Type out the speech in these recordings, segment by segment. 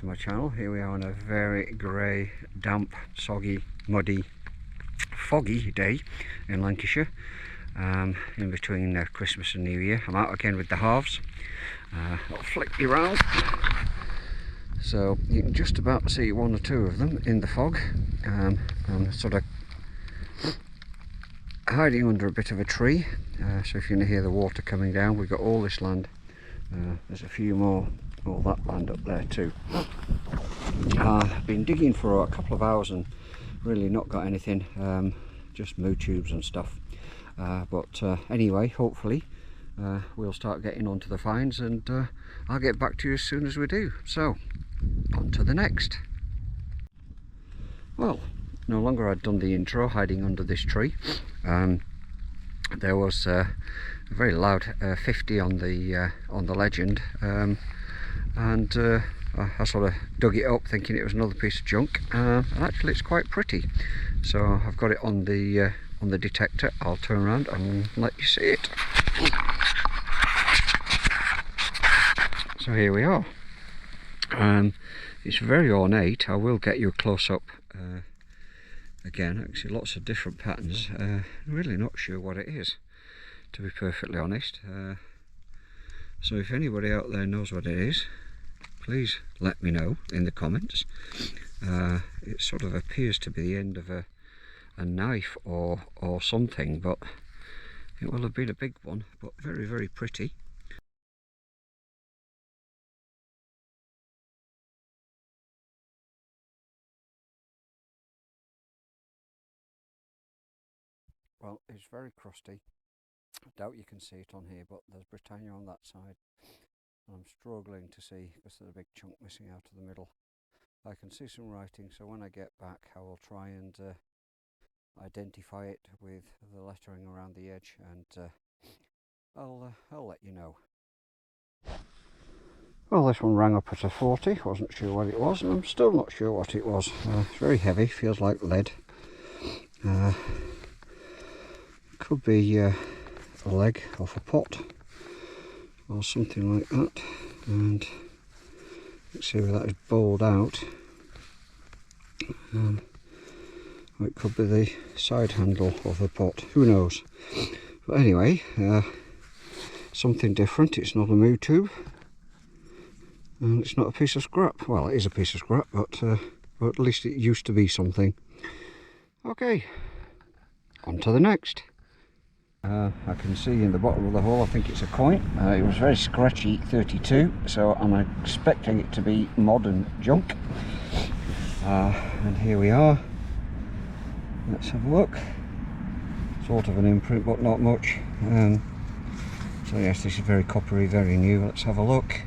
to my channel. Here we are on a very grey, damp, soggy, muddy, foggy day in Lancashire, in between Christmas and New Year. I'm out again with the HARVs. I'll flick you around so you can just about see one or two of them in the fog. I'm sort of hiding under a bit of a tree, so if you can hear the water coming down, we've got all this land. There's a few more, all that land up there too. I've been digging for a couple of hours and really not got anything, just moo tubes and stuff. But anyway, hopefully we'll start getting onto the finds, and I'll get back to you as soon as we do. So, on to the next. Well, no longer I'd done the intro hiding under this tree. There was a very loud 50 on the legend, and I sort of dug it up thinking it was another piece of junk, and actually it's quite pretty. So I've got it on the detector. I'll turn around and let you see it. So here we are. It's very ornate. I will get you a close-up again. Actually, lots of different patterns. I'm really not sure what it is, to be perfectly honest. So if anybody out there knows what it is, please let me know in the comments. It sort of appears to be the end of a knife or something, but it will have been a big one, but very, very pretty. Well, it's very crusty. I doubt you can see it on here, but there's Britannia on that side. I'm struggling to see because there's a big chunk missing out of the middle. I can see some writing, so when I get back I will try and identify it with the lettering around the edge, and I'll let you know. Well, this one rang up at a 40. Wasn't sure what it was, and I'm still not sure what it was. It's very heavy, feels like lead. Could be a leg off a pot or something like that, and let's see where that is bowled out. Or it could be the side handle of the pot, who knows. But anyway, something different. It's not a moo tube, and it's not a piece of scrap. Well, it is a piece of scrap, but at least it used to be something. Okay, on to the next. I can see in the bottom of the hole, I think it's a coin. It was very scratchy, 32, so I'm expecting it to be modern junk. And here we are. Let's have a look. Sort of an imprint, but not much. So yes, this is very coppery, very new. Let's have a look.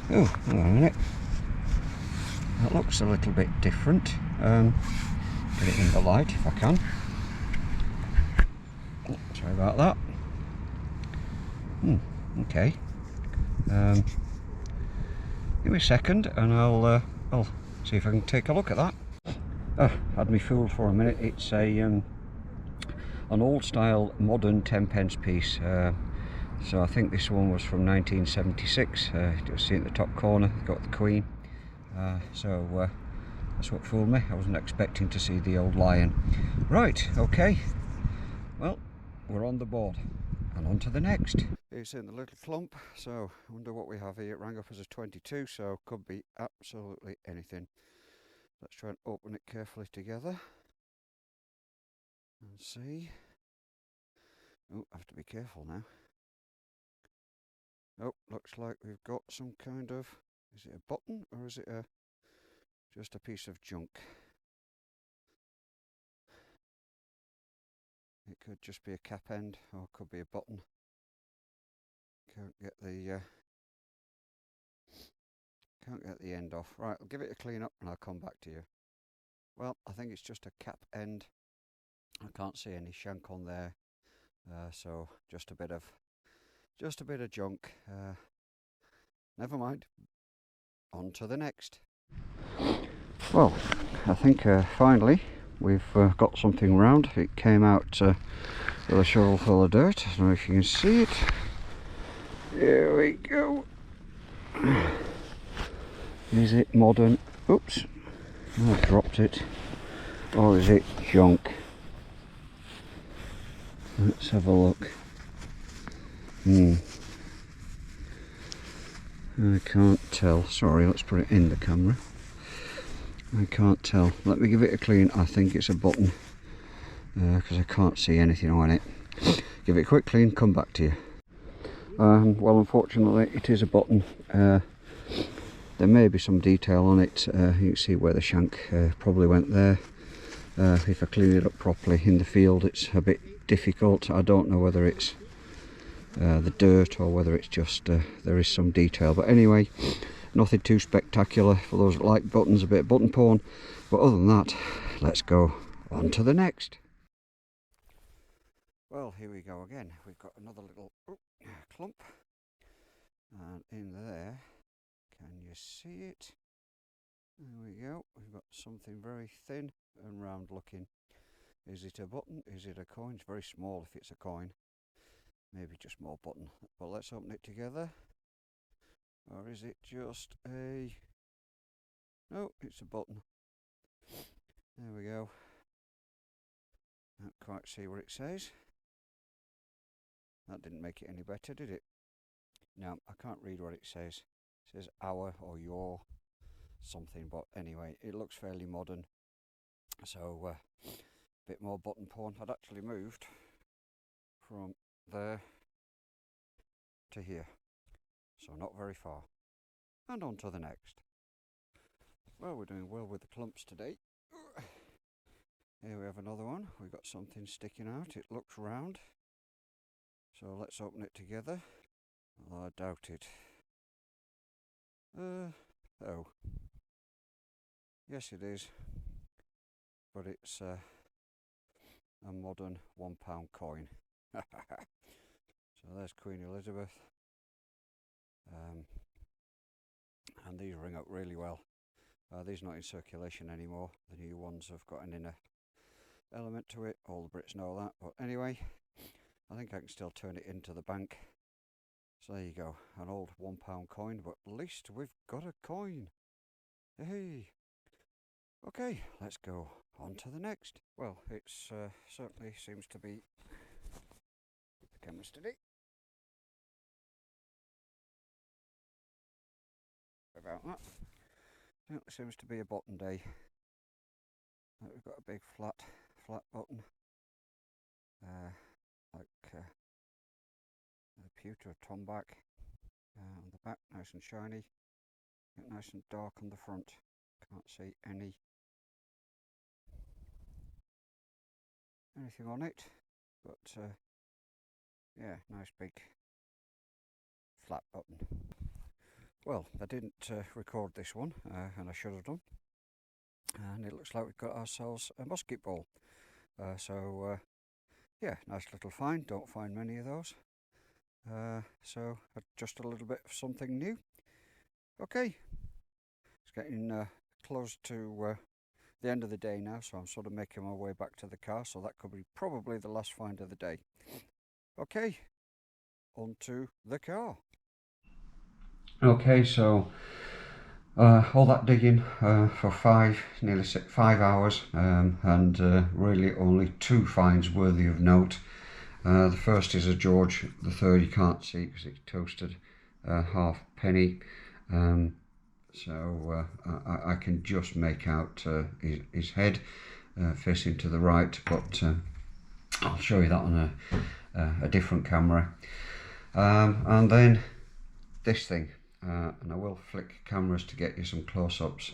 Oh, hang on a minute. That looks a little bit different. Get it in the light if I can. Sorry about that. Okay. Give me a second and I'll see if I can take a look at that. Had me fooled for a minute. It's an old style modern 10p piece. So I think this one was from 1976. You'll see in the top corner, got the Queen. So that's what fooled me. I wasn't expecting to see the old lion. Right, okay. Well, we're on the board and on to the next. It's in the little clump, so I wonder what we have here. It rang up as a 22, so could be absolutely anything. Let's try and open it carefully together and see. Oh, I have to be careful now. Oh, looks like we've got some kind of, is it a button or is it just a piece of junk? It could just be a cap end, or it could be a button. Can't get the end off. Right, I'll give it a clean up and I'll come back to you. Well, I think it's just a cap end. I can't see any shank on there, so just a bit of junk. Never mind. On to the next. Well, I think finally we've got something round. It came out with a shovel full of dirt. I don't know if you can see it. Here we go. Is it modern? Oops, I've dropped it. Or is it junk? Let's have a look. I can't tell. Sorry, let's put it in the camera. I can't tell. Let me give it a clean. I think it's a button because I can't see anything on it. Give it a quick clean, come back to you. Well, unfortunately it is a button. There may be some detail on it. You can see where the shank probably went there. If I clean it up properly in the field, it's a bit difficult. I don't know whether it's the dirt or whether it's just there is some detail, but anyway, nothing too spectacular for those that like buttons, a bit of button porn. But other than that, let's go on to the next. Well, here we go again. We've got another little clump, and in there, can you see it? There we go. We've got something very thin and round looking. Is it a button? Is it a coin? It's very small if it's a coin. Maybe just more button. But let's open it together. Or is it just a... No, it's a button. There we go. Can't quite see what it says. That didn't make it any better, did it? No, I can't read what it says. It says our or your something, but anyway, it looks fairly modern. So, a bit more button porn. I'd actually moved from there to here, so not very far, and on to the next. Well, we're doing well with the clumps today. Here we have another one. We've got something sticking out. It looks round, so let's open it together. Well, I doubt it. Oh, yes it is, but it's a modern £1 coin. So there's Queen Elizabeth, and these ring up really well. These are not in circulation anymore. The new ones have got an inner element to it. All the Brits know that, but anyway, I think I can still turn it into the bank. So there you go, an old £1 coin, but at least we've got a coin. Hey! Okay, let's go on to the next. Well, it's certainly seems to be the cameras today. About that. Certainly seems to be a button day. We've got a big flat button, like the pewter or tomback on the back, nice and shiny, nice and dark on the front. Can't see anything on it, but yeah, nice big flat button. Well, I didn't record this one, and I should have done, and it looks like we've got ourselves a musket ball. So yeah, nice little find. Don't find many of those. So just a little bit of something new. Okay, it's getting close to the end of the day now, so I'm sort of making my way back to the car, so that could be probably the last find of the day. Okay, on to the car. Okay, so all that digging for nearly 5 hours, and really only 2 finds worthy of note. The first is a George III. You can't see because it's toasted halfpenny, so I can just make out his head facing to the right, but I'll show you that on a different camera. And then this thing, and I will flick cameras to get you some close-ups.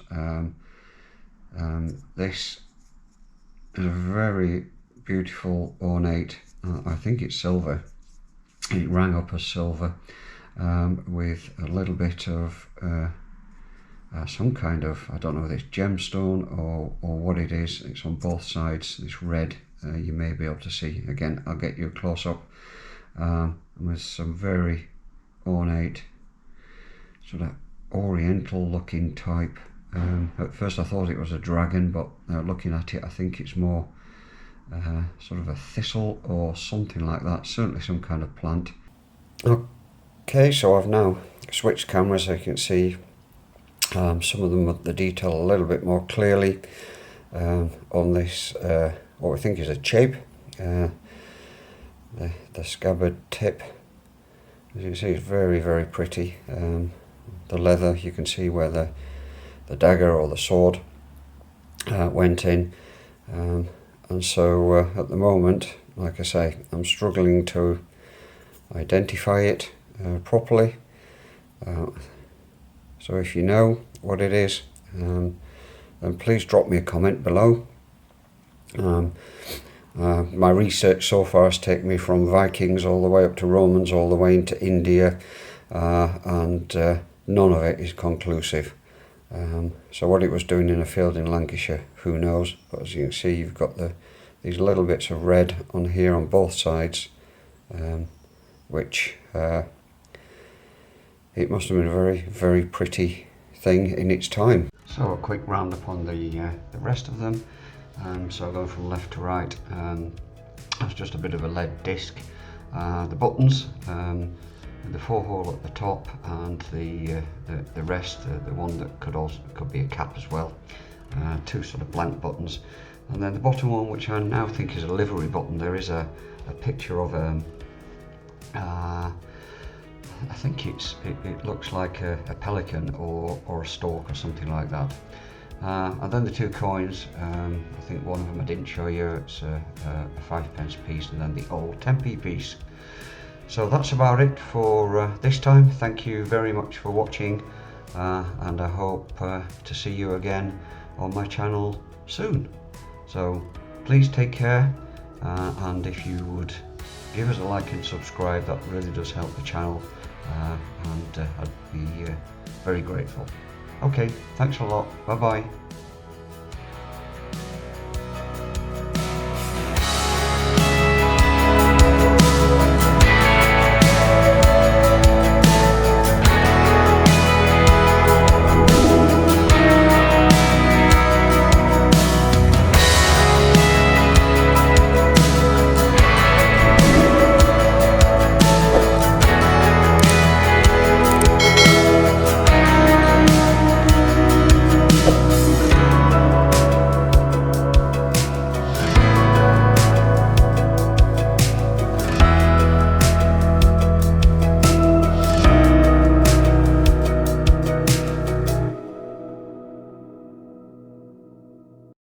This is a very beautiful ornate, I think it's silver. It rang up as silver, with a little bit of some kind of, I don't know whether it's gemstone or what it is. It's on both sides, this red, you may be able to see. Again, I'll get you a close-up, with some very ornate, sort of oriental looking type. At first I thought it was a dragon, but looking at it I think it's more sort of a thistle or something like that, certainly some kind of plant. Okay, so I've now switched cameras, so you can see Some of them with the detail a little bit more clearly on this, what we think is a chape, the scabbard tip. As you can see, it's very, very pretty. The leather, you can see where the dagger or the sword went in. And so at the moment, like I say, I'm struggling to identify it properly. So if you know what it is, then please drop me a comment below. My research so far has taken me from Vikings all the way up to Romans, all the way into India, and none of it is conclusive. So what it was doing in a field in Lancashire, who knows? But as you can see, you've got these little bits of red on here on both sides, which it must have been a very, very pretty thing in its time. So a quick roundup on the rest of them. So going from left to right, that's just a bit of a lead disc. The buttons, the 4-hole at the top, and the rest, the one that could be a cap as well. 2 sort of blank buttons, and then the bottom one, which I now think is a livery button. There is a picture of I think it looks like a pelican or a stork or something like that. And then the 2 coins, I think one of them I didn't show you, it's a 5p piece, and then the old 10p piece. So that's about it for this time. Thank you very much for watching, and I hope to see you again on my channel soon. So please take care, and if you would give us a like and subscribe, that really does help the channel, and I'd be very grateful. Okay, thanks a lot. Bye bye.